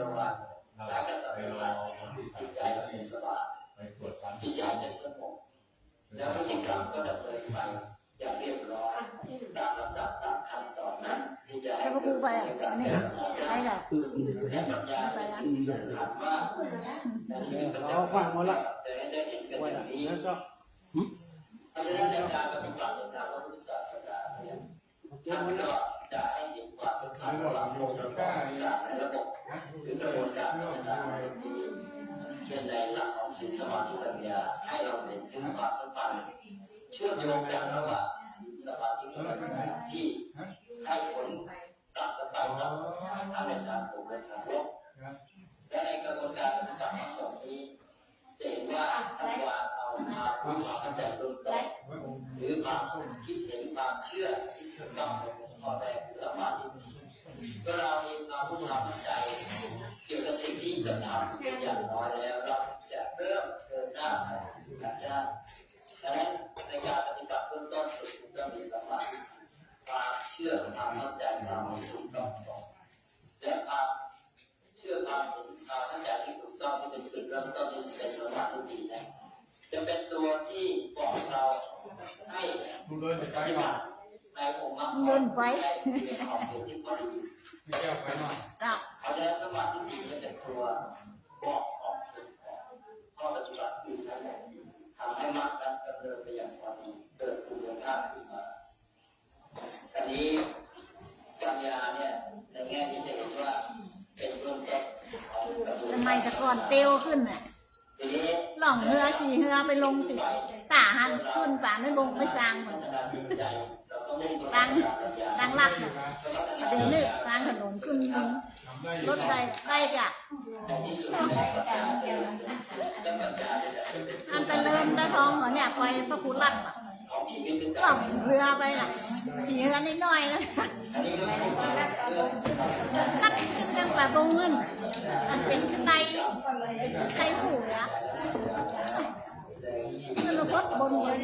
ระวังหากษัตริย์จิตใจเราเป็นสบายจิตใจเป็นสงบแล้วพฤติกรรมก็ดำเนินไปอย่างเรียบร้อยตามลำดับตามขั้นตอนนั้นที่จะให้เกิดการพัฒนาและปัญญาเป็นสิ่งที่สำคัญมากในชีวิตประจำวันแต่ได้เห็นกันอย่างนี้เพราะฉะนั้นในการปฏิบัติในทางพระพุทธศาสนาเนี่ยท่านก็จะให้เห็นความสำคัญระหว่างองค์ประกอบต่างๆในระบบหรือกระบวนการพัฒนาที่เช่นในหลักของศีลสมาธิปัญญาให้เราเห็นถึงความสัมพันธ์เชื่อมโยงกันระหว่างสมาธิปัญญาที่ให้ผลกลับกันไปกลับทั้งในทางบวกและทางลบและในกระบวนการปฏิบัติทั้งหมดนี้จะเห็นว่าท่านวางเอาความรู้ความเข้าใจเบื้องต้นหรือความคิดเห็นความเชื่อที่ถูกต้องในข้อแรกคือสมาธิก็เรามีความรู้ความเข้าใจเกี่ยวกับสิ่งที่จะทำเป็นอย่างน้อยแล้วเราจะเริ่มเดินหน้าไปสู่การได้ดังนั้นในการปฏิบัติเบื้องต้นสุดต้องมีสมาธิความเชื่อความเข้าใจความถูกต้องและความเชื่อความเห็นความเข้าใจที่ถูกต้องที่เป็นจุดเริ่มต้นที่เป็นสมาธินะจะเป็นตัวที่บอกเราให้ปฏิบัติในองค์มรรคผลได้ออกเป็นที่พอดีเพราะฉะนั้นสมาธินี้เป็นตัวบอกออกข้อปฏิบัติอยู่ทั้งหมดทำให้มรรคนั้นดำเนินไปอย่างพอดีเกิดคุณภาพขึ้นมาอันนี้ปัญญาเนี่ยในแง่นี้จะเห็นว่าเป็นเบื้องต้นสมัยแต่ก่อนเตียวขึ้นน่ะหล่องเรือขี่เรือไปลงติดตาหันขึ้นป่าไม่ลงไม่สร้างเหมือนตั้งรักน่ะเดี๋ยวนี้สร้างถนนขึ้นรถได้จ้ะอันตะเลินตะทองเหรอเนี่ยไปพระพุทธรัตน์หล่องเรือไปน่ะขี่เรือนิดหน่อยนะนักจังป่าบงเงินอันเป็นไตไตหูนะนั่นเราพดบนเงิน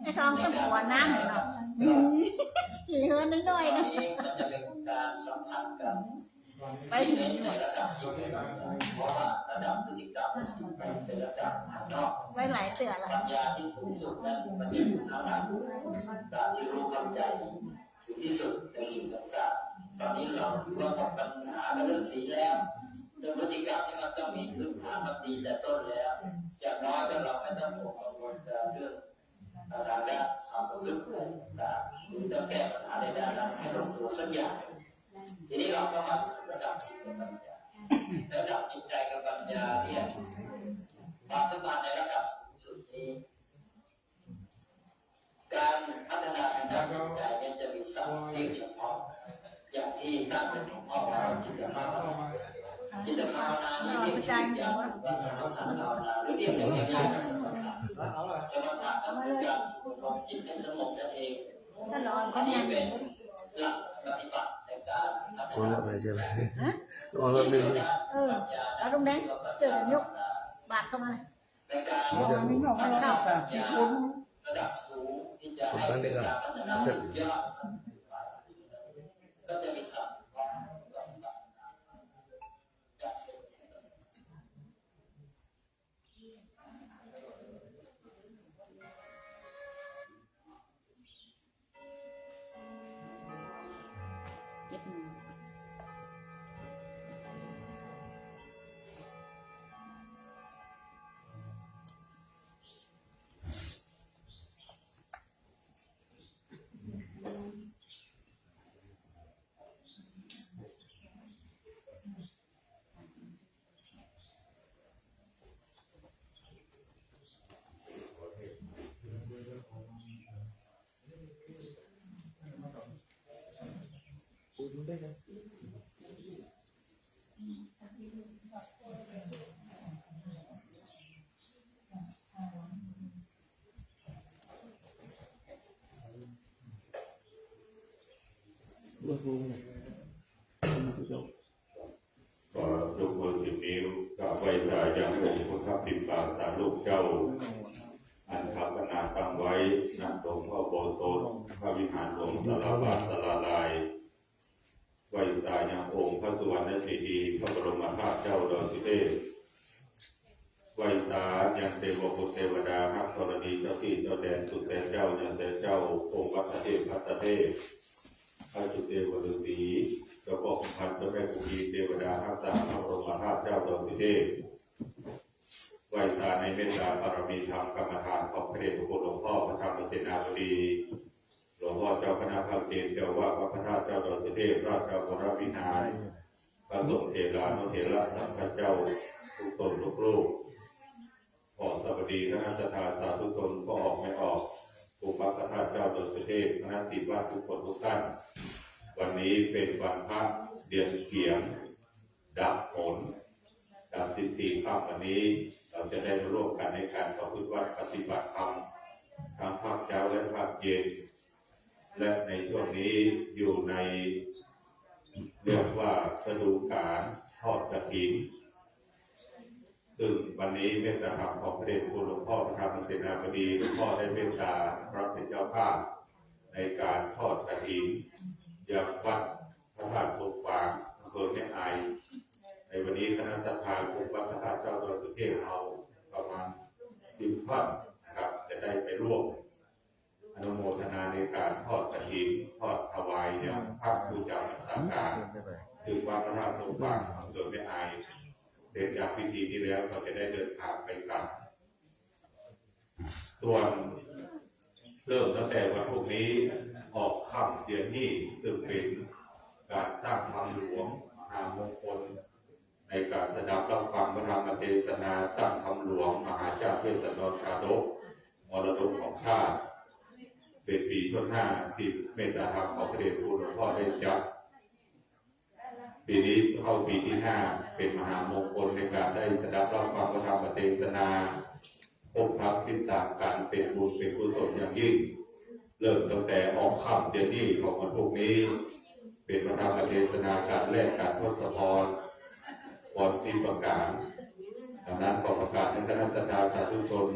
ไอ้ทองสมบัติน้ำเนาะขี่เรือนิดหน่อยนะไปถึงไว้หลายเตือนละปัญญาที่สูงสุดนั้นมันจะอยู่ข้างหลังการที่รู้เข้าใจถึงที่สุดในสิ่งต่างๆตอนนี้เราถือว่าหมดปัญหาเรื่องศีลแล้วเรื่องพฤติกรรมที่มันต้องมีพื้นฐานมาดีแต่ต้นแล้วอย่างน้อยก็เราไม่ต้องห่วงกังวลเรื่องทางด้านความประพฤติต่างๆหรือจะแก้ปัญหาในด้านนั้นให้ลงตัวสักอย่างทีนี้เราก็มาสู่ระดับจิตกับปัญญาระดับจิตใจกับปัญญาเนี่ยความสัมพันธ์ในระดับสูงสุดนี้การพัฒนาทางด้านจิตใจเนี่ยจะมีศัพท์ที่เฉพาะอย่างที่ตั้งเป็นหัวข้อว่าจิตภาวนาจิตภาวนานี้เรียกชื่ออย่างว่าสมถะภาวนาหรือเรียกอย่างนี้ว่าสมถะสมถะก็คือการฝึกฝนจิตให้สงบนั่นเองอันนี้เป็นหลักปฏิบัติในการอ๋ออะไรใช่ไหมอ๋อแล้วนึงแล้วตรงนั้นเจอยกบาทเข้ามาในการนี่บอกว่าเราคนระดับสูงที่จะให้การพัฒนาสุดยอดก็จะมีศัพท์ได้ครับก็ยกมือสิบนิ้วกราบไหว้พระอย่างองค์พระคับปิดปากตาลูกเจ้าอันทำปนาตั้งไว้ณหลวงพ่อโบสถ์พระวิหารหลวงตลาดสลาลาย องค์พระสุวรรณเจดีย์พระบรมธาตุเจ้าดอยสุเทพไหว้สายันเทวบุตรเทวดาพระธรณีเจ้าที่เจ้าแดนสุดแสนเจ้ายันแสนเจ้าองค์วัดเทพพัตเทพพระสุเทวฤาษีเจ้าพ่อขุนพันธ์เจ้าแม่กุฎีเทวดาทั้งสามพระบรมธาตุเจ้าดอยสุเทพไหว้สาในเมตตาบารมีธรรมกรรมฐานของพระเดชพระคุณหลวงพ่อพระธรรมเสนาบดีหลวงพ่อเจ้าคณะภาคเจนเจ้าว่าพระธาตุเจ้าดอยสุเทพราชวรวิหารพระสงฆ์เถรานุเถระสังฆเจ้าทุกตนทุกรูปขอสวัสดีคณะสัตยาสาธุชนก็ออกไม่ออกภูมิพระธาตุเจ้าดอยสุเทพคณะศิษย์วัดทุกคนทุกท่านวันนี้เป็นวันพระเดือนเกียรดับฝนดับ14 ค่ำวันนี้เราจะได้ร่วมกันในการประพฤติวัดปฏิบัติธรรมทั้งภาคเช้าและภาคเย็นและในช่วงนี้อยู่ในเรียกว่าฤดูกาลทอดกฐินซึ่งวันนี้เมตตาธรรมของพระเดชพระคุณหลวงพ่อพระธรรมเสนาบดีหลวงพ่อได้เมตตาพระเป็นเจ้าภาพในการทอดกฐินยังวัดพระธาตุสุขวางอำเภอแม่อายในวันนี้คณะสัตยาคงวัดพระธาตุเจ้าดอยสุเทพเอาประมาณ10 ท่านนะครับจะได้ไปร่วมอนุโมทนาในการทอดกฐินทอดถวายอย่างพระผู้จำพรรษาการถึงวัดพระธาตุสุขวางอำเภอแม่อายเสร็จจากพิธีนี้แล้วเราจะได้เดินทางไปกันส่วนเริ่มตั้งแต่วันพรุ่งนี้ออกค่ำเดือนนี้ซึ่งเป็นการตั้งธรรมหลวงมหามงคลในการสดับรับฟังพระธรรมเทศนาตั้งธรรมหลวงมหาชาติเทศนชาดกมรดกของชาติเป็นปีที่5ที่เมตตาธรรมของพระเดชพระคุณหลวงพ่อได้จัดปีนี้เข้าปีที่ 5เป็นมหามงคลในการได้สดับรับฟังพระธรรมเทศนาพบพระ13 กันเป็นบุญเป็นกุศลอย่างยิ่งเริ่มตั้งแต่ออกค่ำเดือนนี้ของวันพรุ่งนี้เป็นพระธรรมเทศนาการแรกการทศพรวัน4 ประการดังนั้นขอประกาศให้คณะสัตยาสาธุชน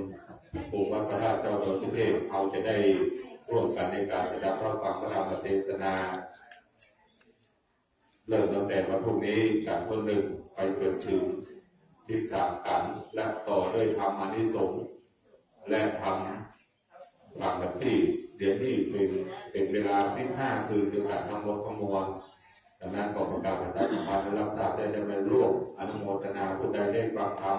ภูมิวัดพระธาตุเจ้าดอยสุเทพเราจะได้ร่วมกันในการสดับรับฟังพระธรรมเทศนาเริ่มตั้งแต่วันพรุ่งนี้การคนหนึ่งไปจนถึง13 กันและต่อด้วยธรรมอานิสงส์และธรรมบางแบบที่เดือนนี้เป็นเวลา15 คืนเกี่ยวกับทั้งหมดทั้งมวลดังนั้นขอประกาศประชาสัมพันธ์และรับทราบได้จะไปร่วมอนุโมทนาผู้ใดได้ฟังธรรม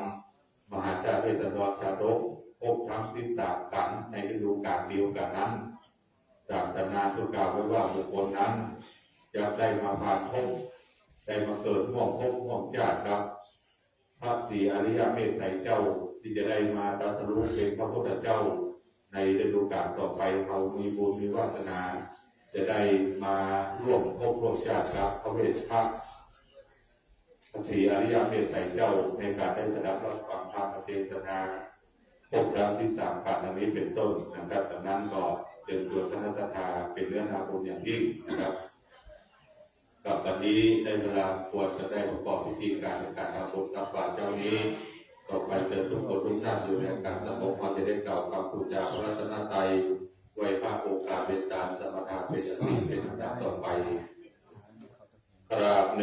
มหาชาติเทศนาชาดกพบทั้ง13 กันในฤดูกาลเดียวกันนั้นจากตำนานทุกกล่าวไว้ว่าบุคคลนั้นจะได้มาผ่านภพได้มาเกิดห่วงภพห่วงชาติครับพระศรีอริยเมตไตรเจ้าที่จะได้มาตรัสรู้เป็นพระพุทธเจ้าในฤดูกาลต่อไปเรามีบุญมีวาสนาจะได้มาร่วมภพร่วมชาติกับพระเวทพระศรีอริยเมตไตรเจ้าในการได้สดับรับฟังธรรมเทศนาพบรัง13 กันนี้เป็นต้นนะครับดังนั้นก็เชิญชวนคณะสัตยาเป็นเรื่องนาบุญอย่างยิ่งนะครับกับวันนี้ได้เวลาควรจะได้ประกอบพิธีการในการทำบุญตักบาตรเจ้านี้ต่อไปเจอทุกคนทุกท่านอยู่ในการสงบความจะได้กล่าวคำพูดจาพระรัตนตรัยไว้ภาคโอกาสเป็นการสมถะเป็นสิ่งเป็นอันดับต่อไปกราบ1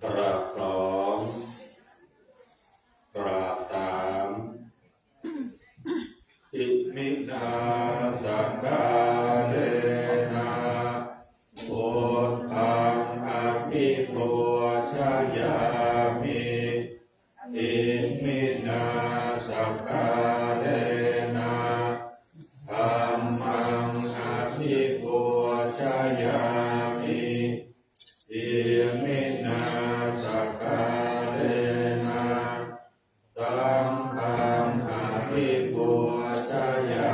กราบ2กราบ3อิมินาสังฆาเทนะพุทธังอะภิปูชยามิอิมินาสังฆาเทนะธัมมังอะภิปูชยามิอิมินาสังฆาเทนะสังฆังอะภิปูชยา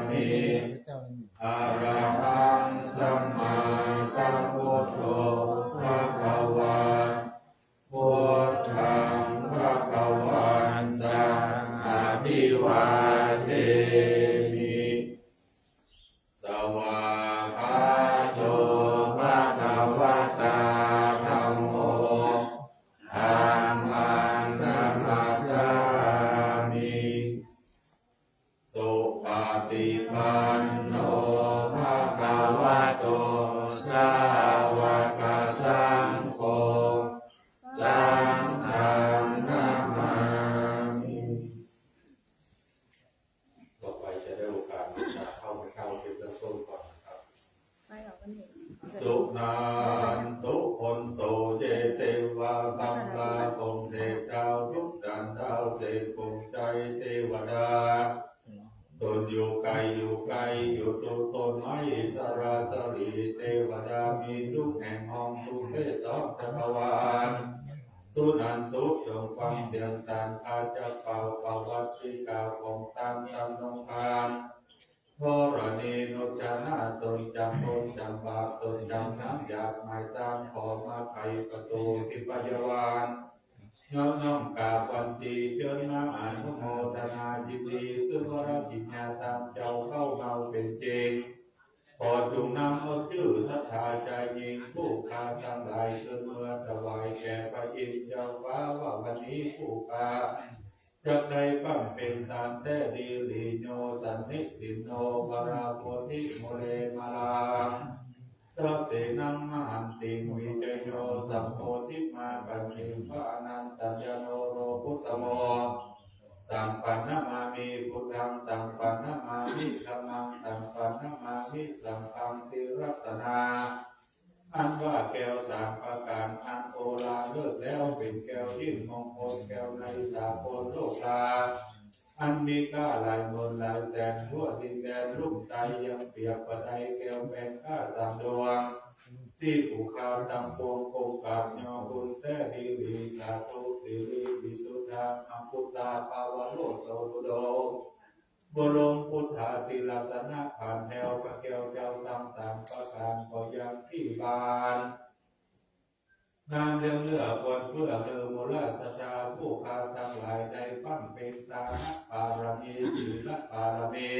มิอะระหังสัมมาสัมพุทโธภะคะวะพุทธังภะคะวันตังอะภิวาเทมิสวากขาโตภะคะวะตาธัมโมธัมมังนัมมัสสามิสุปฏิปันโนภะคะวะโตสา สุนันตุคนโตเจเตวะคัมลาคงเทพดาวทุกดันดาวเทพคงใจเทวดาตนอยู่ไกลอยู่ตัวตนไม่สราสรีเทวดามีทุกแห่งห้องทุกเทศสองจักรวาลสุนันตุจงฟังเสียงสารอาจะเป่าปวัตติกาของตามนองพานโทรณีนุจนาตนจำตนจำบาปตนจำน้ำหยาบหมายตามขอมาไขประตูทิพยวานย่อมกราบวันตีเชิญมาอนุโมทนายินดีซึ่งวรจิญญาตามเจ้าเข้าเมาเป็นจริงขอจงนำเอาชื่อศรัทธาใจยิงผู้คาทั้งหลายเชิญเมื่อถวายแก่พระอินทร์เจ้าฟ้าว่าวันนี้ผู้คาจะได้ปั้มเป็นตามแต่ดีลีโนสันนิสินโนปราโพธิโมเลมาลาสัพเสนังมหันติวิจโยสัมโพธิมาปัญญิพระอนันตัญญโนโรพุตโมตัมปันนมามิพุทธังตัมปันนมามิธัมมังตัมปันนมามิสังฆังติรัตนาอันว่าแก้วสามประการอันโอฬารเลิศแล้วเป็นแก้วยิ่งมงคลแก้วในสากลโลกาอันมีก้าหลายหมื่นหลายแสนทั่วดินแดนลุ่มไตยังเปียกประไดแก้วแบงก้าสามดวงที่ผูกขาตั้งปวงโกกาบยอบุญแต่ดีลีสาธุสิริวิสุทธามังคุตาภาวโลโสตุโดบรมพุทธาติรัตนะผ่านแนวพระแก้วเจ้าทั้งสามประการก็ยังที่บานงานเรื่องเลือกวันเพื่อเลือโมราสจาผู้คาทั้งหลายได้ปั้มเป็นตาปารมีศีลปารมี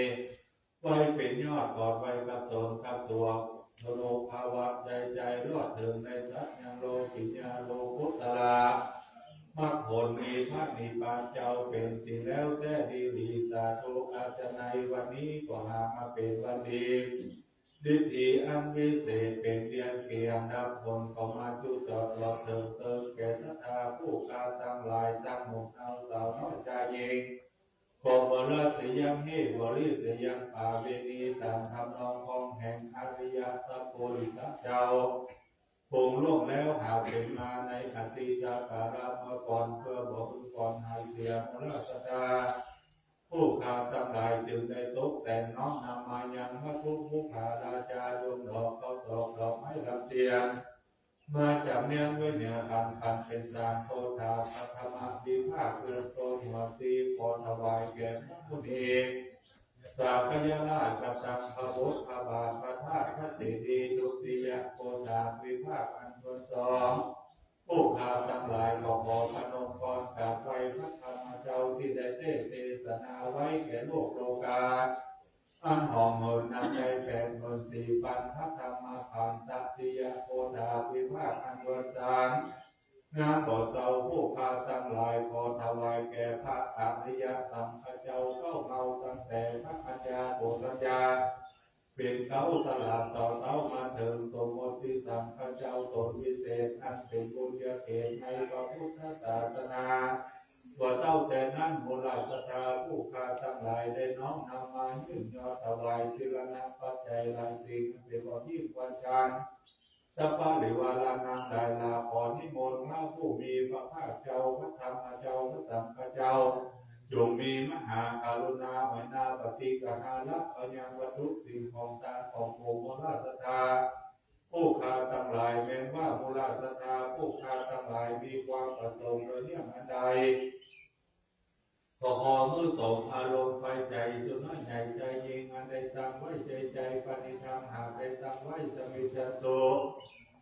ไว้เป็นยอดกอดไว้กับตนกับตัวโลภาวะใจรอดถึงในสัจยังโลกิญญาโลพุทธลามรรคผลมีพระนิพพานเจ้าเป็นสิ่งแล้วแต่ดีลีสาธุอาจในวันนี้ก็หามาเป็นวันดีฤทธิอันวิเศษเป็นเรียนเกียงนับผลก็มาจุจอดรอเติมแก่ศรัทธาผู้กาตั้งหลายตั้งหมกเอาสาวน้อยใจเองขอบราศยังเหตุบริสยังป่าเวณีตามทำนองของแห่งอริยสัพโพธิสัตว์เจ้าคงล่วงแล้วหาเป็นมาในอดีตการะเมื่อก่อนเพื่อบอกก่อนหายเสียมราชดาผู้ข้าทั้งหลายจึงได้ตกแต่งน้อมนำมายังพระทุกมุขาราชาดวงดอกเขาดอกไม้ลำเตียนมาจากเนียงไว้เหนือคันเป็นสารโพธาพระธรรมวิภาคเรื่องโตหัวตีพอถวายแก่พระพุทธเองสากยราชกัตังพระบุตรพระบาทพระธาตุพระเจดีย์ดุติยโพธาวิภาคอันส่วนสองผู้ข้าทั้งหลายขอพนมกรกราบไหว้พระธรรมเจ้าที่ได้เทศนาไว้แก่โลกโลกาอันหอมเหินนำใจ84,000พระธรรมขันธ์ตัตติยโพธาวิภาคอันส่วนสามงานบ่อเสาผู้ข้าทั้งหลายขอถวายแก่พระอริยสัมมาเจ้าเข้าเมาตั้งแต่พระปัญญาโบสัญญาเป็นเขาตลาดต่อเต้ามาถึงสมมติสัมมาเจ้าตนวิเศษอันเป็นบุญญาเขตในพระพุทธศาสนาว่าเต้าแต่นั้นมูลศรัทธาผู้ข้าทั้งหลายได้น้อมนำมายื่นยอดถวายศิลนาปัจจัยหลายสิ่งเป็นบ่ยิ่งกว่าฌานสัพพะหรือว่าลานังได้ลาขอนิมนต์พระผู้มีพระภาคเจ้าพระธรรมเจ้าพระสังฆเจ้าจงมีมหากรุณาไหวนาปฏิกหาละปัญญาวัตถุสิ่งของตาของโมโมลาสตาผู้ข้าทั้งหลายแม้ว่าโมลาสตาผู้ข้าทั้งหลายมีความประสงค์โดยเนี่ยอันใดก็ขอมือสมอารมณ์ไฟใจจนน้อยใหญ่ใจยิงอันใดตั้งไว้ใจปณิธรรมหากใดตั้งไว้สมิจโต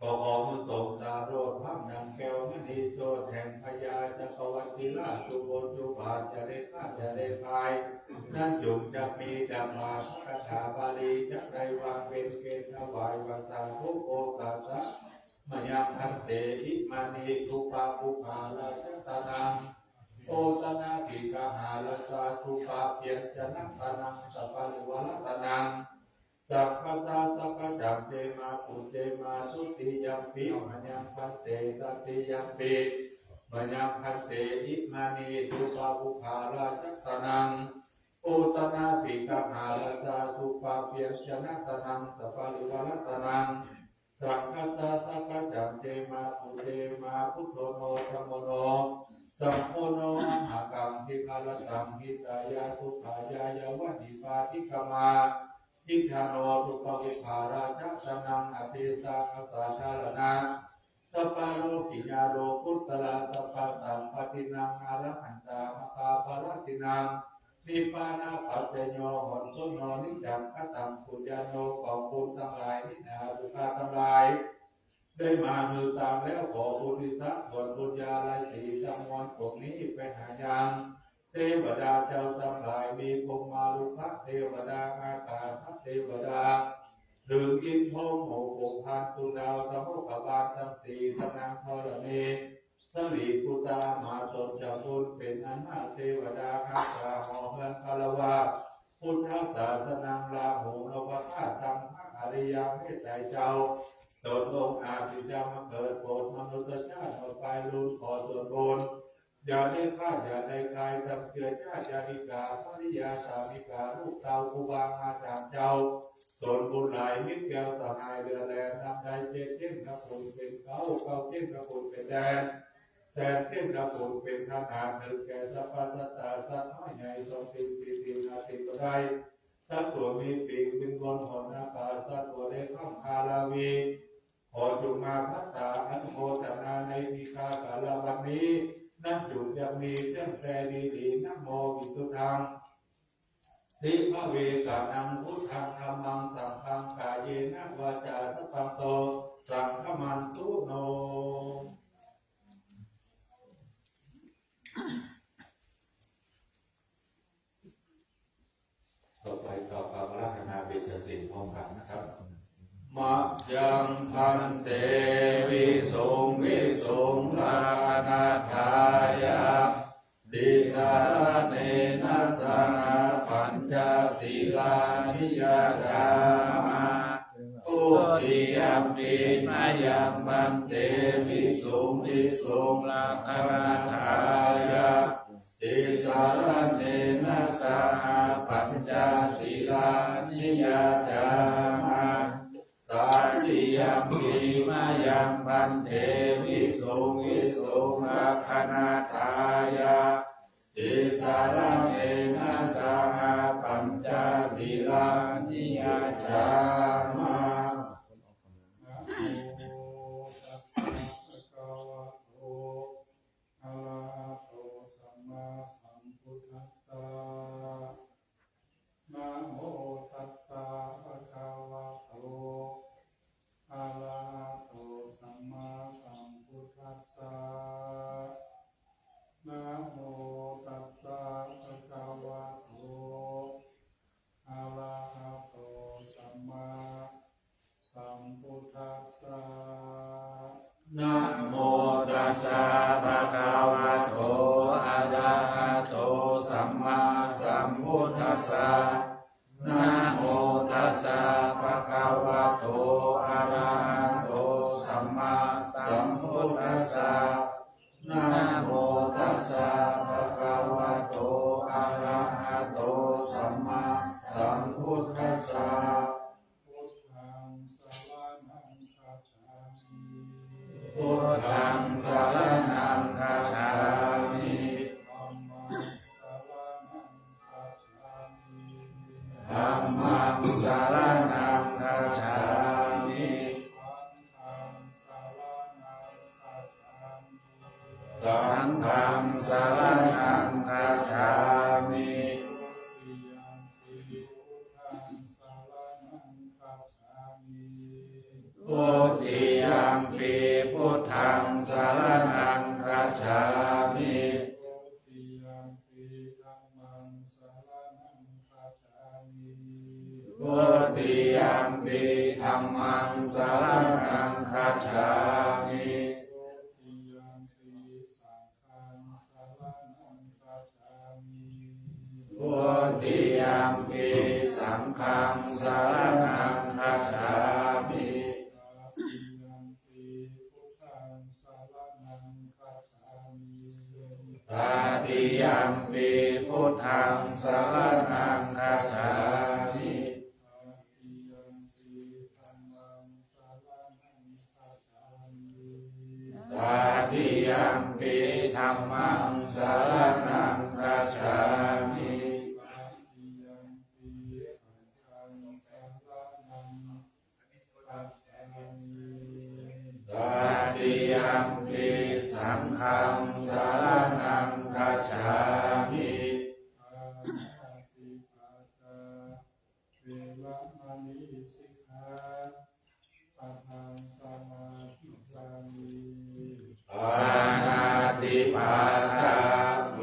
ก็ขอมือสมสาโรธพักดังแก้วมณีโจแห่งพญาจักรวรรดิราชจุโบจุบาจะได้ฆ่าจะได้พายนั่นจุกจะมีดามาพระคาถาบาลีจะได้วางเป็นเกณฑ์ถวายวาสาทุโอกาสะมยังทันเตอิมานีทุปาภูคาราชตานังโอตนาปิกาหาลสาทุปาเพียรจนัตานังสัพพะวะตานังสัพพะตาสัพพะจักเจมาปุเจมาทุติยัมปิมัญญังพันเตตติยัมปิมัญญังพันเตอิมานีทุปาภูคาราชตานังโอตนาปิกาหาลสาทุปาเพียรจนัตานังสัพพะวะตานัง สังฆตาสักกจังเตมาปุเตมาพุทโธโนธรรมโนสัมโพโนหากังทิคารตังหิตายาทุขายายาวันิปาทิกมาทิฏฐโนทุกขวิภาราชตนังอภิสังสาชาลนาสัพพะโลกิยาโลกุตตะสัพพะสัมปตินังอรหันตามคาภรตินังนิพพานาปัจจโยหนตุโนนิจังคตังปุญญาโนของบุญทั้งหลายนินาบุคาทั้งหลายได้มามือตามแล้วขอบุญทิสักส่วนบุญญาลายสีจำนวนพวกนี้ไปหายังเทวดาเจ้าทั้งหลายมีภูมิมาลุกะเทวดาอากาศเทวดาถึงอินทร์โมโหพันตุดาวธรรมกบาลทั้งสี่สนางธรณีสลีปุตามาตนเจ้าบุญเป็นอนาเทวดาข้าพาหอเฮือนคารวะพุทธศาสนาลาหูนวธาตังพระอริยเมตไตรเจ้าตนลงอาภิจามาเกิดโปรดมนุษย์ชาติต่อไปรุ่นขอส่วนบุญอย่าได้ฆ่าอย่าได้ใครทำเกิดชาติยานิกาภริยาสามิกาลูกเต้าอุบามาจามเจ้าส่วนบุญหลายมิตรแก้วสหายเรือแลนนำใจเจ็ดเจ้งกระปุนเป็นเก้าเจ้งกระปุนเป็นแดนแสนเจ้งกระปุนเป็นขนาดหนึ่งแก่สัพพสัตตาสัตว์น้อยใหญ่ทรงติวปีนาติก็ได้สัตว์ตัวมีปีกบินบนหอนอากาศสัตว์ตัวเล็กข้ามคาลาวีขอจุมาพัตตาอนุโมทนาในมีคากาลวันนี้นั่งจุดยังมีเจ้าแพรดีๆนะโมวิสุทธังทิพเวกานังพุทธังธัมมังสังฆังกายเยนะวาจาสัพพังโตสังฆมันตุโนต่อไปต่อปาพระนาเบญจศีลพร้อมกันนะครับมะยังพันเตวิสุงวิสุงลานาทายาดิสารเนนะสนาปัญจศีลานิยาจามาปุติยัมปิมายังพันเตวิสุงวิสุงลานาทายาดิสารเนนะสนาปัญจศีลานิยาจามาตาติยัมปิมายังพันเตวิสุงวิสุงลักขณาทายาติสารเนนะสหปัญจศีลานิยาจามานะโมตัสสะภะคะวะโตอะระหะโตสัมมาสัมพุทธัสสะนะโมตัสสะภะคะวะโตอะระหะโตสัมมาสัมพุทธัสสะนะโมตัสสะภะคะวะโตอะระหะโตสัมมาสัมพุทธัสสะนะโมตัสสะภะคะวะโตอะระหะโตสัมมาสัมพุทธัสสะนะโมตัสสะภะคะวะโตอะระหะโตสัมมาสัมพุทธัสสะนะโมตัสสะภะคะวะโตอะระหะโตสัมมาสัมพุทธัสสะพุทธังสรณังคัจฉามิพุทธังสรณังคัจฉามิธัมมังสรณังคัจฉามิสังฆังสรณังคัจฉามิพุทธิยัมปิพุทธังสรณังคัจฉามิพุทธิยัมปิธัมมังสรณังคัจฉามิพุทธิยัมปิสังฆังสรณังคัจฉามิตาติยัมปิพุทธังสรณังคัจฉามิ ปิธัมมังสรณังคัจฉามิตติยัมปิสังฆังสรณังคัจฉามิปานาติปาตาเว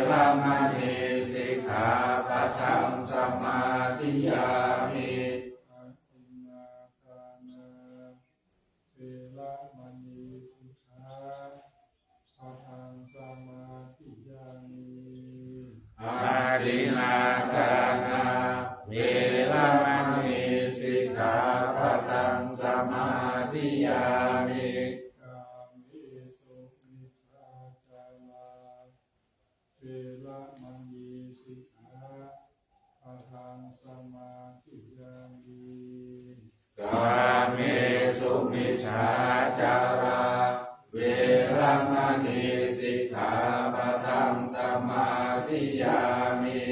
รมณีสิกขาปะทังสมาธิยามิอาทินาทานาเวรมณีสิกขาปะทังสมาธิยามิกาเมสุมิจฉาจาราเวรมณีสิกขาปะทังสมาธิยามิ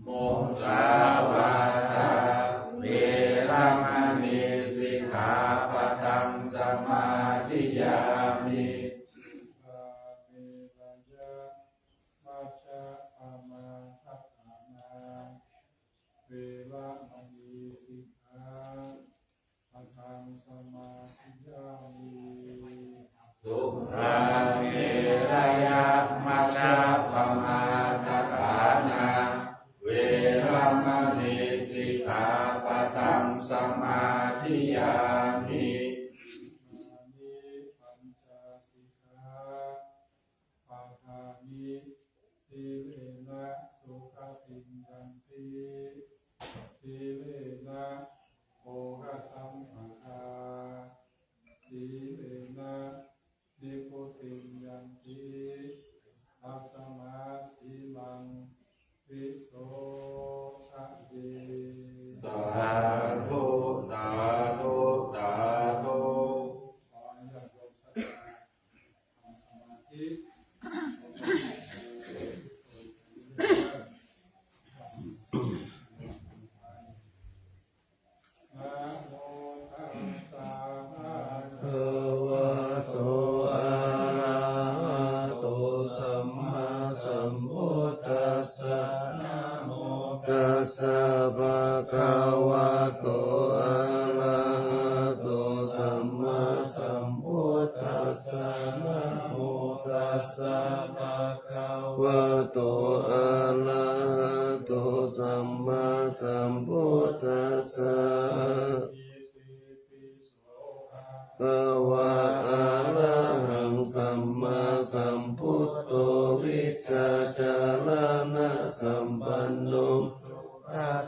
โมสาวาทาเวรมณีสิกขาปะทังสมาธิยามิสุราเมรยะมัชฌะปมาทฐานาเวรมณีสิกขาปะทังสมาธิยามิสาธุสาธุสาธุภะวะโตอะระหะโตสัมมาสัมพุทธัสสะนะโมตัสสะภะคะวะโตอะระหะโตสัมมาสัมพุทธัสสะนะโมตัสสะภะคะวะโตอะระหะโตสัมมาสัมพุทธัสสะภะวะอะระหังสัมมาสัมพุทโธวิชชาจารณะสัมปันโน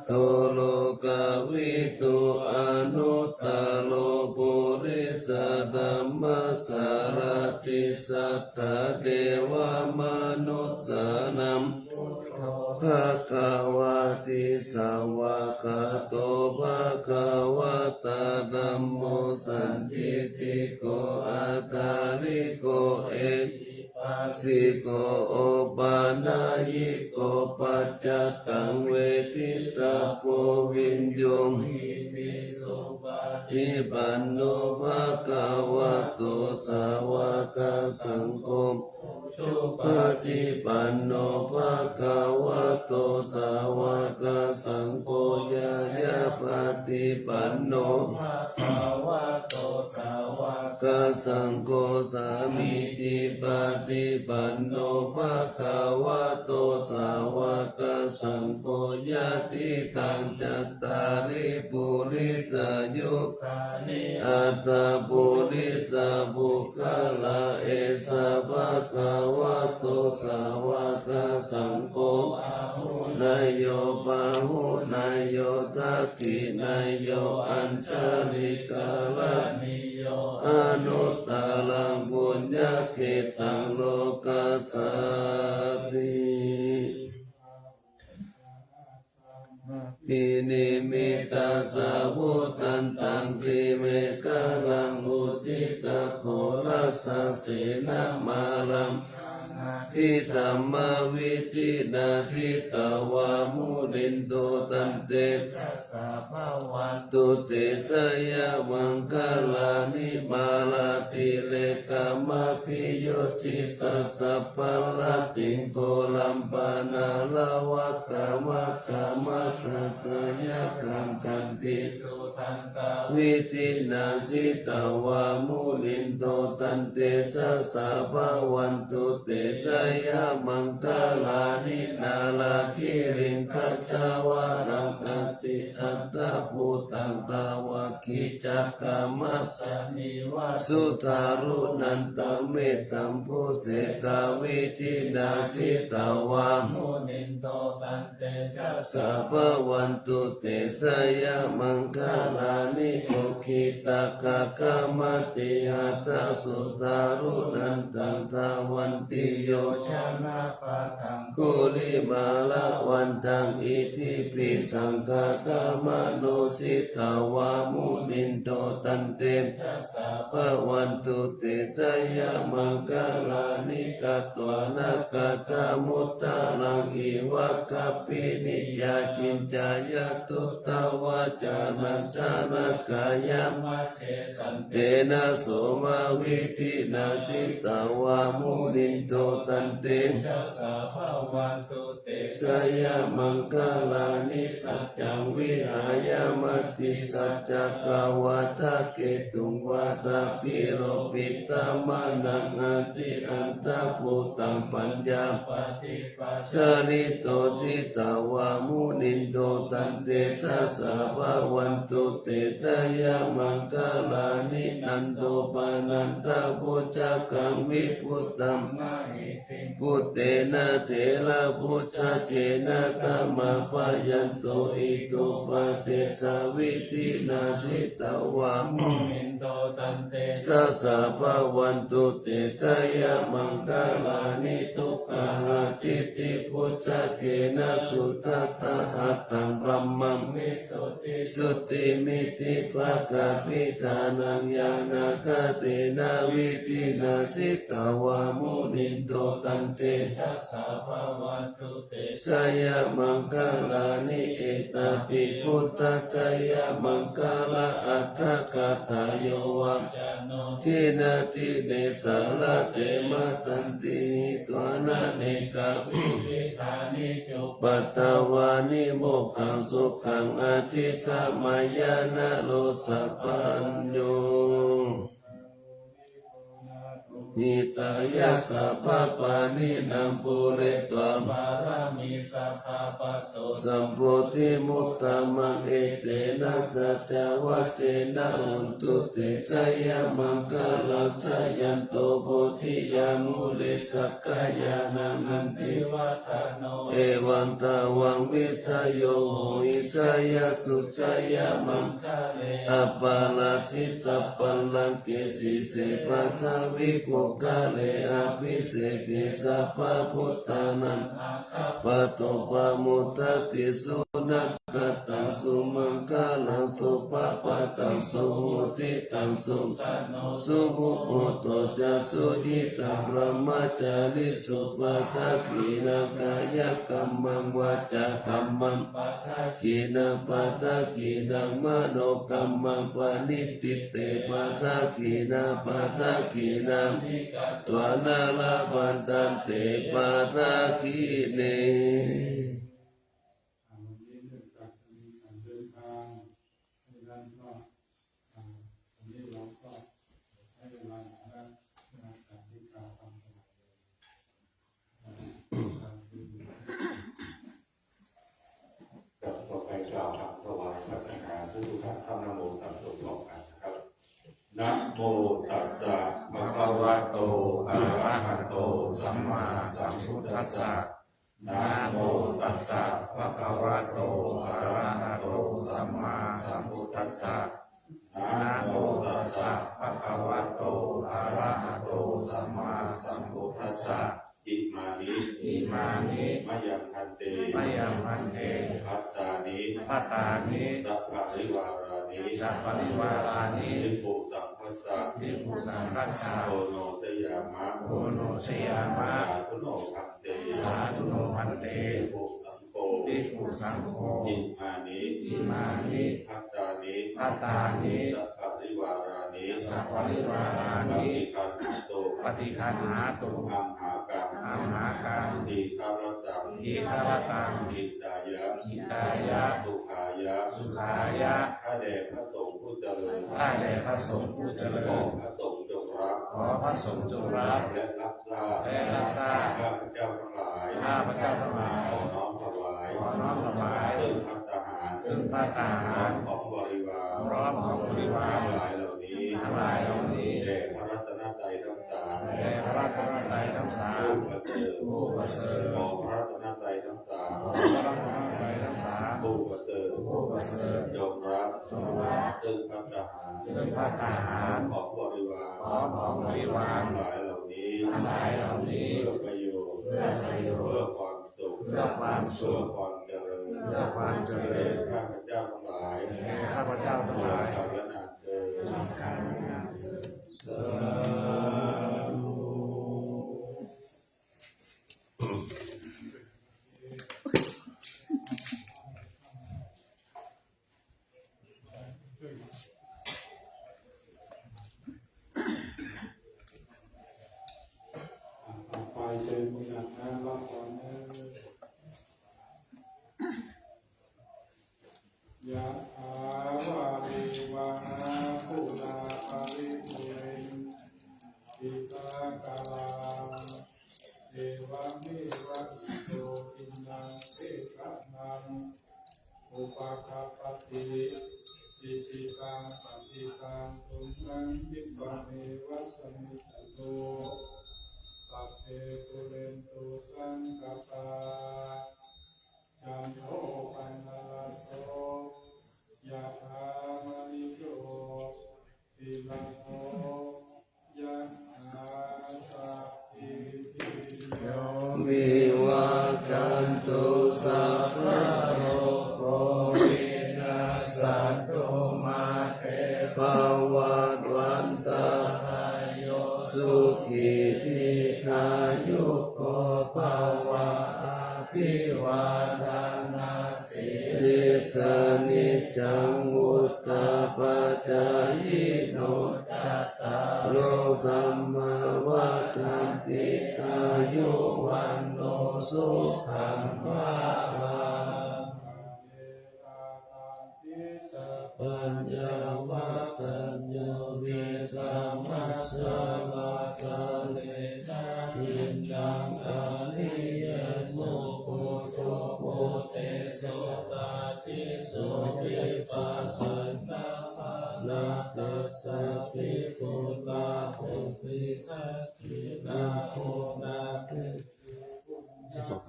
โตโลกวิตุอนุตตโลปุริสธัมมัสสารติสัทธาเทวมนุสสานัมภะคะวะติสาวะกะโตภะคะวะตาธัมโมสันทิฏฐิโกอาคาลิโกเอปัสสิโกโอปานายิโกปัจจตังเวทิตาโพวิญโยมอิปันโนภะคะวะโตสาวกสังโฆปฏิปันโนภะคะวะโตสาวกสังโฆยายะปฏิปันโนภะคะวะโตสาวกสังโฆสามิจิปฏิปันโนภะคะวะโตสาวกสังโฆญาติตังจัตตาริปุริสายุคานิอัตตปุริสาบุคคลาเอสะภะคะวะโตสาวกสังโฆนายโยปะหุนายโยทักขินายโยอัญชลิกาลนิโยอนุตตรังปุญญเขตังโลกัสสติ อินิมิตาสาวุตันตังคริเมกะลังอุทิตะโครัสสะเสนะมาลัมทิธัมมาวิธินาทิตาวามุนินโตตันเตทัสสะภะวันตุเตชะยะมังคลานิมาลาติเลกามาพิโยชิตัสสะพะละติงโกลัมปานาลาวะกามะกามะตะกายะกังกันติสุตันตาวิธินาสิตาวามุนินโตตันเตทัสสะภะวันตุเตชะยะมังคลานินาลาคิริงคัจจาวานังอติอัตตะภูตังตาวะกิจักกามัสสนิวาสุทารุนันตังเมตตัมภูเสกาวิธินาสิตาวามุนินโตตันเตชัสสะภะวันตุเตชะยะมังคลานิโกขิตากากามติหัตถสุทารุนันตังทาวันติโยชนะปะทังคุลิมาละวันตังอิทิปิสังฆตามโนสิตาวามุนินโตตันเตชัสสะภะวันตุเตชะยะมังคลานิกัตวานะกัตมุตตะลังอิวะกัปปินิยาจินจายะตุตตวาจานัจานะกายะมะเทสันเตนะโสมาวิธินาสิตาวามุนินโตตันเตชัสสะภะวันตุเตชะยะมังคลานิสัจจังวิหายามติสัจจกาวาทะเกตุงวาตาปิโรปิตามานังอติอันตะภูตังปัญญาปฏิปัสสริโตสิตาวามุนินโตตันเตชัสสะภะวันตุเตชะยะมังคลานินันโตปานันตะพุจจกังวิพุตตัมมะหิติพุตเตนะเถระพุทธเกนะตมะปะยันโตอิโตปะเตสาวิธินาสิตาวามุนินโตตันเตสัสสะภะวันตุเตชะยะมังคลานิทุกขหะติติพุทธเกนะสุทัตตะหัตถังบรมมังวิสุทธิสุติมิติภะกะปิธานังญาณคเตนะวิธินาสิตาวามุนินโตตันเตชัสสะภะวันตุเตชะยะมังคลานิเอตปิพุทธทยะมังคลาอัตถกตาโยวะทินาทิเนสาลเตมะตันติสวานะเนกะวิธานิจุปัตตวานิโมกขังสุขังอธิกามายานะโลสัพพัญโยนิตายะสัพพะปานินังปุเรตวะปารามิสัพพะปะโตสัมโพธิมุตตะมังเอเตนะสัจจวัตเตนะหุนตุเตชะยะมังคลัสสะยันโตโพธิยามุเลสักกายานันติวัฏโนเอวันตาวังวิสยโยหิสยะสุจยะมังคะเลอปาลาสิตาปัลลังเกสิเสปัทวิโกกาเลอภิเสกิสัพพะพุทธานังปะโตปะมุตติสุนัตตังสุมังคลังสุปะปะตังสุมุติตังสุสุมุโอโตจัสสุญิตังพระมัจจาริสุปะทักขินาคายกัมมังวาจากัมมังปะทักขินาปะทักขินังมโนกัมมังปะนิติเตปะทักขินาปะทักขินาตัวนาลาบันตันเตปะทักขิเนต่อไปกล่าวคำถวายพระทหารผู้ทุกท่านนะโมสามจบต่อกันนะครับนะโมตัสสะภะคะวะโตอะระหะโตสัมมาสัมพุทธัสสะนะโมตัสสะภะคะวะโตอะระหะโตสัมมาสัมพุทธัสสะนะโมตัสสะภะคะวะโตอะระหะโตสัมมาสัมพุทธัสสะอิมา นิ อิมานิ มะยังพันเต มะยังพันเต พัตตานิ ปัตตานิ สัพพะริวารานิ สัพพะริวารานิ ภิกขุสังฆัสสะ ภิกขุสังฆัสสะ โอโนทยามะ โอโนชยามะ สาธุโนพันเต สาธุโนพันเต ภิกขุสังโฆ ภิกขุสังโฆ อิมานิ อิมานิ พัตตานิ ปัตตานิ สัพพะริวารานิ สัพพะริวารา ป นิ ฏิคันหาโต ปฏิคันหาตุ อัมหากัง อัมหากัง ทีฆารตัง ทีฆารตัง อิตายะ อิตายะ สุขายะ สุขายะ ข้าแด่พระสงฆ์ผู้เจริญ ข้าแด่พระสงฆ์ผู้เจริ ขอ ญ พระสงฆ์จงรับ ขอพระสงฆ์จงรับ และรับทราบ และรับทราบ ข้าพเจ้าทั้งหลาย ข้าพเจ้าทั้งหลาย ขอน้อมถวาย ขอน้อมถวาย ซึ่งภัตตาหาร ซึ่งพระทหาร ของบริวาร พร้อมของบริวาร ทั้งหลายเหล่านี้ ทั้งหลายเหล่านี้ แด่พระรัตนตรัยทั้งสาม แด่พระรัตนตรัยทั้งสาม ผู้ประเสริฐ ผู้ประเสริฐ ขอพระรัตนตรัยทั้งสาม พระรัตนตรัยทั้งสาม ผู้ประเสริฐ ผู้ประเสริฐ จงรับ จงรับ ซึ่งภัตตาหาร ซึ่งพระทหาร ของบริวาร พร้อมของบริวาร ทั้งหลายเหล่านี้ ทั้งหลายเหล่านี้ เพื่อประโยชน์ เพื่อประโยชน์ เพื่อความสุข เพื่อความสุ เพื่อ ข ความเจริญ เพื่อความเจริญ แก่ข้าพเจ้าทั้งหลาย แก่ข้าพเจ้าทั้งหลาย กาลนานเถิด ทำการงานเถิดสาธุ ไปเจอคุณอาหารรับก่อนนะยะอาวาริวาภูลาภริปุเรนติสากาลังเอวะเมวะอิโตอินังเอกะนังอุปาคาปติอิจิตังปฏิตังตุนังยิปะเมวะสมิจโต สัพเพปุเรนตุสังกปาจันโทปันนาลโสยะถามณิโยติลโสยะถาสัพพิติโย วิวัจจันตุสัพพะโลกโควินาศตุมาเตภวัตวันตารายโยสุขีทีขายุโกภวะอภิวาทานาสิริสนิจจังวุตตาปัจจายโนจัตตาโลกัมมาวะตันติอายุวันโนสุขังภาลังปัญญาวัตโยวิธรรมัสสะวะกาเลนะทินังอาลิยสุปุโตโพเตโสตาติโสวิปัสสนาภานาตัสสะภิกขุลาภุปิสัจจินาโคนาเตสัพ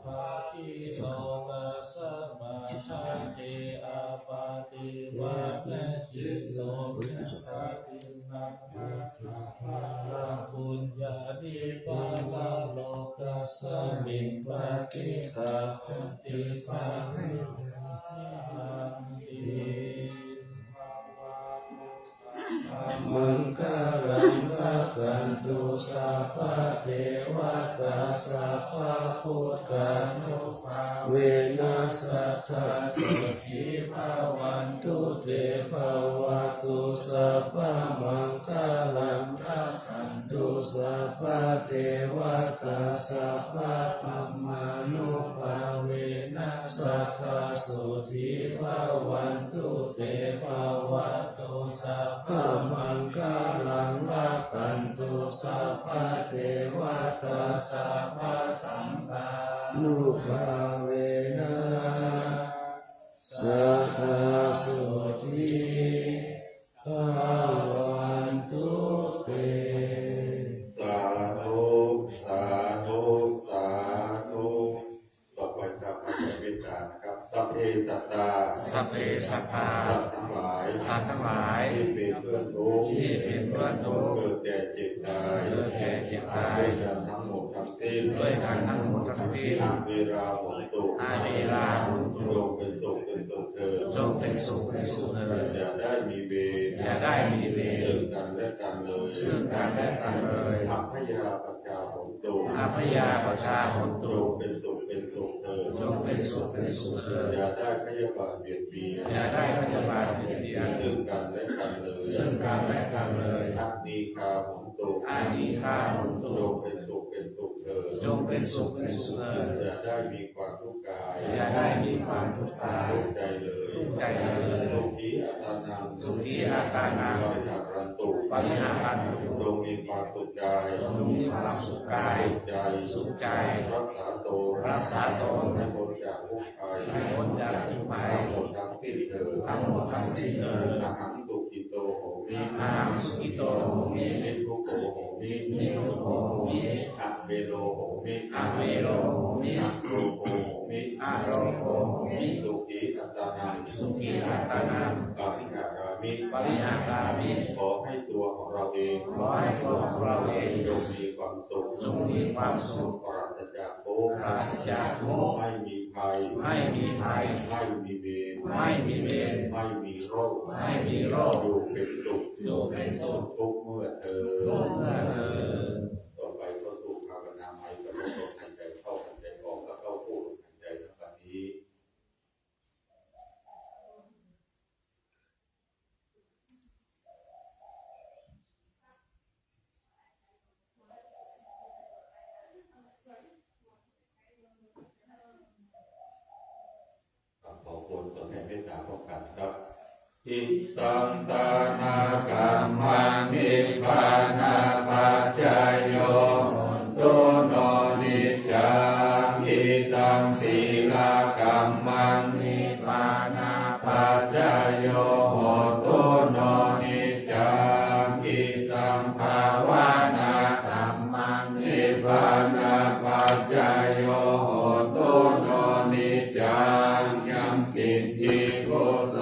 พะทิโลกัสสะมาชันติอาปาติวัฏจิตโลวิภัตตินัมมะลาปุญญาณิปาลาโลกัสสะมิปติตาพุทธิสังฆังติมังคลังภะกันตุสัพพะเทวตาสัพพะพุทธานุภาเวนัสสัทธาสุขีภาวันตุเตภวตุสัพพะมังคลังภะกันตุสัพพะเทวตาสัพพะธัมมานุภาเวนัสสัทธาสุขีภาวันตุเตภวตุสัพพะมังคลังภะกันตุสัพพะเทวตาสัพพะสัมปานุภาเวนะสัทธาสุขีภาวันตุเต สาธุสาธุสาธุต่อไปครับอาจารย์วิจารณ์นะครับสัพเพสัตตา สัพเพสัตตา สัตว์ทั้งหลาย สัตว์ทั้งหลาย ที่เป็นเพื่อนทุกข์ ที่เป็นเพื่อนทุกข์ เกิดแก่เจ็บตาย เกิดแก่เจ็บตาย ด้วยกันทั้งหมดทั้งสิ้น น ด้วยกันทั้งหมดทั้งสิ้น เวลาหนตุ อาเวลาหนตุ จงเป็นสุขเถิด จงเป็นสุขเป็นสุขเถิด อย่าได้มีเวร อย่าได้มีเวร ซึ่งกันและกันเลย ซึ่งกันและกันเลย อัพยาปชาหนตุ อาพยาประชาหน จ ตุ งเป็นสุขเถิด จงเป็นสุขเป็นสุขเถิด อย่าได้พยาบาทเบียดเบียน อย่าได้พยาบาทเบียดเบียน ซึ่งกันและกันเลย ซึ่งกันและกันเลย อัตติคาหนตุ อานิฆาหนตุ จงเป็นสุขเถิด จงเป็นสุขเป็นสุขเถิด อย่าได้มีความทุกข์กาย อย่าได้มีความทุกข์กาย ทุกข์ใจเลย ทุกข์ใจเลย สุขีอัตานัง สุขีอาตานัง ปริหารันตุ ปริหารันตุ จงมีความสุขกาย จงมีความสุขกาย สุขใจ สุขใจ รักษาตน รักษาตน ให้พ้นจากทุกข์ภัย ให้พ้นจากทุกข์ภัย ทั้งหมดทั้งสิ้นเถิด ทั้งหมดทั้งสิ้นเถิด อาหังสุขิโตโหมิ อาหังสุขิโตโหมิ นิพพุโกโหมิ นิโรโหมิ อะเวโลโหมิ อะเวโรโหมิ อะโรโหมิ อะโรโหมิ สุขีอัตตานัง สุขีอาตานัง ปาริหารามิ ปริหารามิ ขอให้ตัวของเราเอง ขอให้ตัวของเราเอง จงมีความสุข จงมีความสุข ปราศจากโภค ปราศจากทุกข์ ไม่มีภัย ไม่มีภัย ไม่มีเวร ไม่มีเวร ไม่มีโรค ไม่มีโรค อยู่เป็นสุข อยู่เป็นสุข ทุกเมื่อเธอ ทุกเมื่อเธอ ต่อไปก็สู่ภาวนาใหม่กับลมหายใจเข้าหายใจออกแล้วเข้าพูดหายใจในปัจจุบันนี้ขอคนตัวแทนเมตตาพร้อมกันครับ อิตังตานากัมมังนิพพานาปัจจายโยตุโนนิจจังอิตังศีลากัมมังนิพพานาปัจจายโยโหตุโนนิจจังอิตังภาวนากัมมังนิพพานาปัจจายโยโหตุโนนิจจังยัมกินทิโกส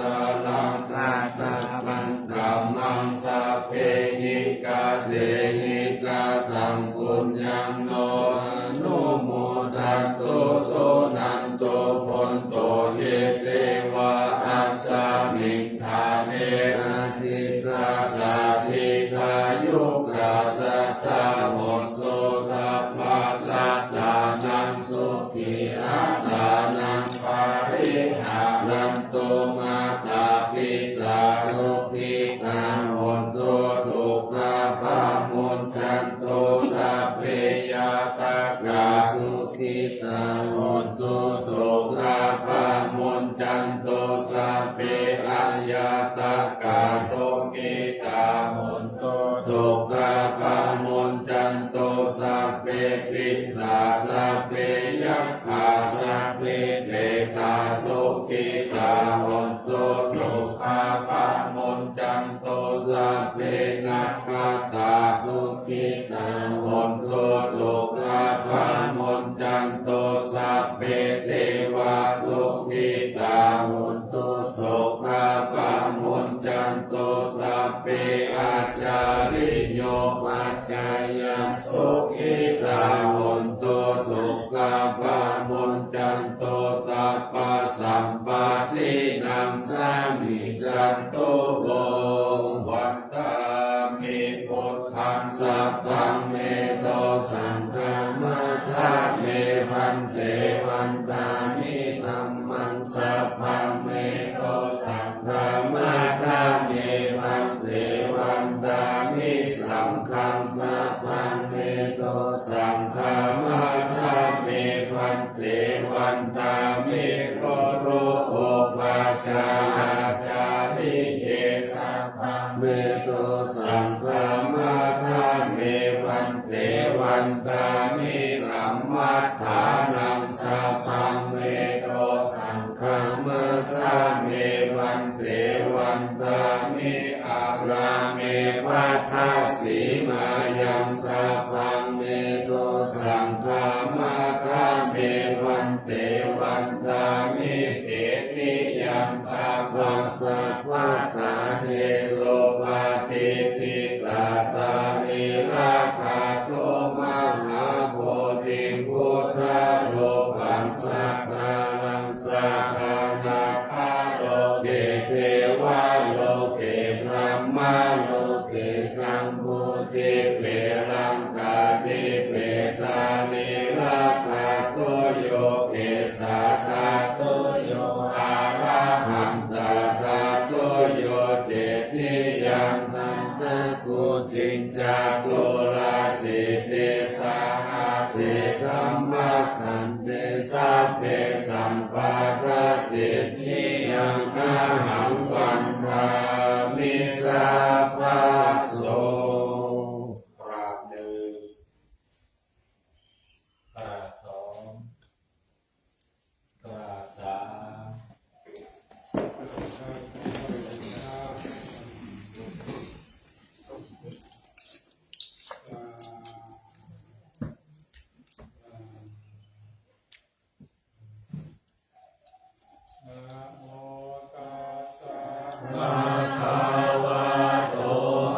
ลัง ตาตาบัง กัมมังสัพเพหิกาเตหิกาตังปุญญังโนอนุโมทัตโตโสนันโตพนโตเยเตวะอัสสามิงทาเนอาทิกาตาทิกายุกาสัตตาหนโตสัพพะสัตตานังสุขีอัตตานังปาริหารันโตมาตาปิตาสุขีตาหนโตสุขาปามุนจันโตสัพเพยาตากาสุขีตาหนโตสุขาปามุนจันโตสัพเพอัญญาตากาสุขีตาหนโตสุขาปามุนจันโตสัพเพปิสาสัพเพยัคฆาสัพเพเตตาสุขีตาหนโตสุขาปามุนจันโตสัพเพนัคขตาสุขีตาหนโตสุขาปามุนจันโตสัพเพเทวาสุขีตาหนโตสุขาปามุนจันโตสัพเพอาจาริโยปัจจายสุขีตาหนโตสุขาปามุนจันโตสัพพะสัมปะทินังสามิจันโตโลวันตามิพุทธังสัพพังเมโตสังฆามัทธาเมพันเตวันตามิธัมมังสัพพังเมโตสังฆามัทธาเมพันเตวันตามิสังฆังสัพพังเมโตสังฆามัทธาเมพันเตวันตามิโกโรโอปาชาจาริเยสัพพังเมโตสังฆามัทธาเมพันเตวันตามิธัมมัฏฐานังสัพพังเมโตสังฆามัทธาเมพันเตวันตามิอาราเมวัฏฐาสีมายังสัพพังเมโตสังฆามัทธาเมวันเตวันตามิเอติยังสัพพังสัพพะทาเทโสปาติทิตาสาริราคาโตมหาโพธิ สิกัมมะขันเตสัพเพสัมปะกตินิยังอาหังวันทามิสัพพะโสกราบหนึ่ง กราบสองกราบสามนะโมตัสสะ ภะคะวะโต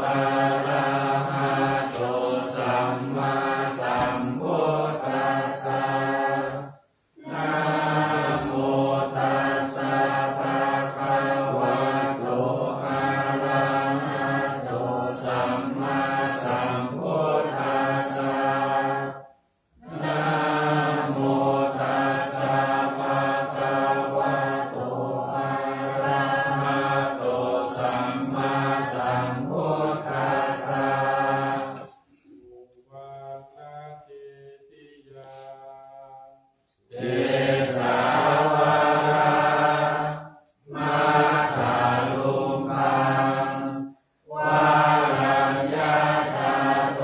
อะระหะโตสัมมาสัมพุทธัสสะนะโมตัสสะภะคะวะโตอะระหะโตสัมมาสัมพุทธัสสะนะโมตัสสะภะคะวะโตอะระหะโตสัมมาสัมพุทธัสสะ สุวรรณจิติยา เทสาวามาคาลุมพังวาลัญญาธาโต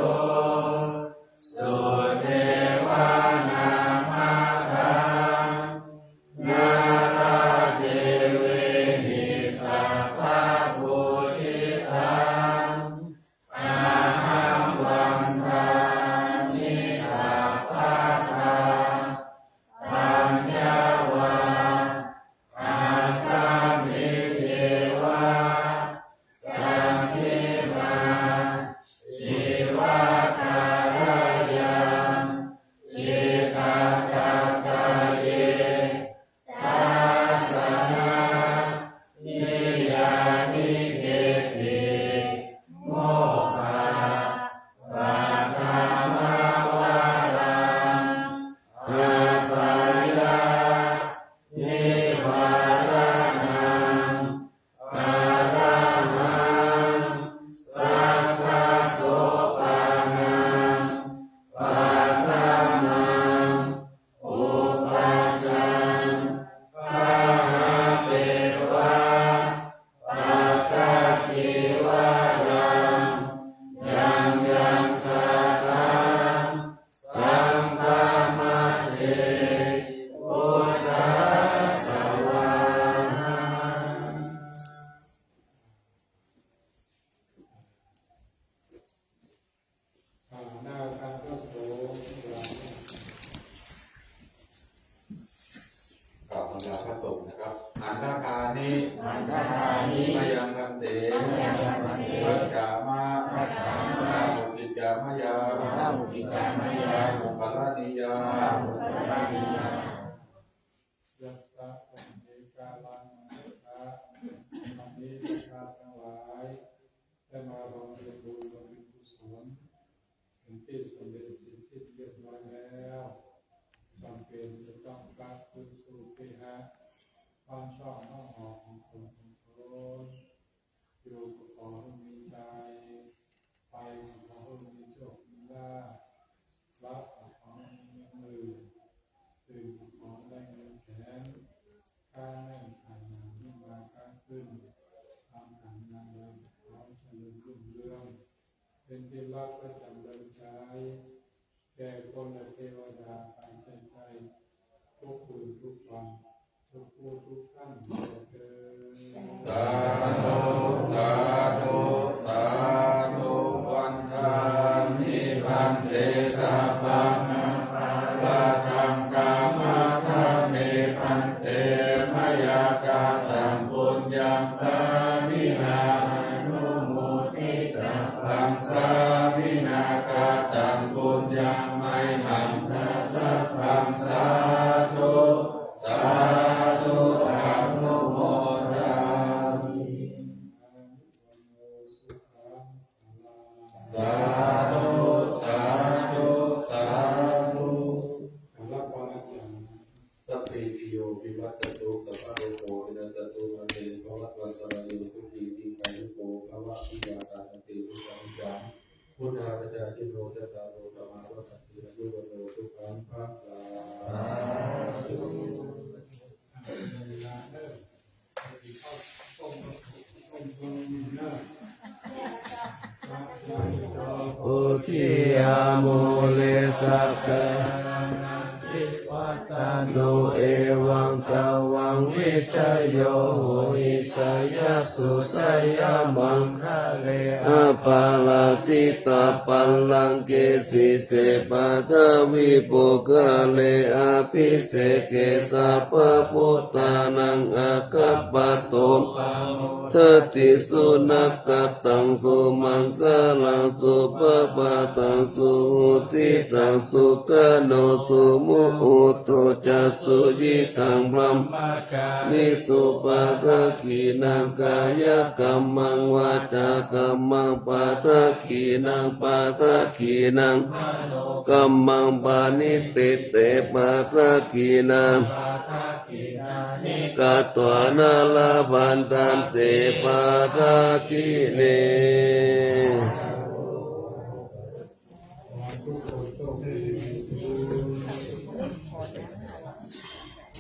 สุเทวานามาคังนาราเทเวหิสัพพะปุชิตังอาหังวันทามิสัพพะทา ปัญญาวาอาสามิเทวาสัมภิมาชีวาคารยังเอกาทัตตาเยสาสนานิยานิเกติโมฆะปะธรรมวารัง อาปัญญานิวารนังอาระหังสัพพะโสปานังปัฏฐานังอุปัชฌังปะหาเปวะปัตตาจิวารังยังยังสัตตังสังฆามัจเจอุสาสวาหา หน้าทางก็โสม กราบพระพระสงฆ์นะครับอันตคานิ อันตคานิ มยังกันเต มยังกันเต ปัจจามา ปัจฉามา อุปิจามยา นาหุปิจามยา อุปราณิยา อุปราณิยา ยัสสะปัญเอกาลังนะมันนี้ชาทั้งหลายได้มาบำเพ็ญบุญบำเพ็ญกุศลเป็นที่สำเร็จสิ้นเรียบร้อยแล้วจำเป็นจะต้องกลับคืนสู่เทหะความชอบน้อมออกของคนของตนอยู่ก็ขอให้มีใจไปก็ขอให้มีโชคมีลาภรับก็ขอให้มีเงินหมื่นตื่นก็ขอได้เงินแสนค่าแรงขาดงานยิ่งมาค้าขึ้นทำการงานเงินขอเจริญรุ่งเรืองเป็นที่รักและจำเริญใจแก่คนและเทวดาไปใจทุกคืนทุกวันทุกผู้ทุกท่านเถิด สาธุสาธุสาธุวันทามิพันเตสัพพังปะทังกามะทามิพันเตมยากาตังปุญญังสามินานุโมทิตังตังสามินากาตังปุญญังไมหังทัตตังสาธุสาธุอนุโมทามิ สาธุสาธุสาธุ รับพรอย่าง สัพพิติโยวิวัตตุสัพพะโลโกวินัสตุมาเตภวัตวันตรายโยสุขีติกายุโกภวะปิยาตาเตวิสัมจังพุทธาปจายิโนจตารโรธรรมาวัฏฏิอายุวโนสุ สัมภะกาเวลาเลิกไปกินข้าวต้มมีเลิกอุทิยาโมเลสักกะโนเอวังตาวังวิสยโยโหอิสยาสุสยามังคะเลอาปาลาสิตาปัลลังเกสิเสปัทวิปุกะเลอาภิเสเกสัพพพุทธานังอาคัปปะโตทติสุนักกตังสุมังกลังสุปปะตังสุหุติตังสุกโนสุมุอุตุจัสสุยิตังพรัมนิสุปะทะกีนังกายกัมมังวาจากัมมังปะทะกีนังปะทะกีนังกัมมังปานิติเตปะทะกีนังกัตวานาลาบันตันเตปะทะกีเน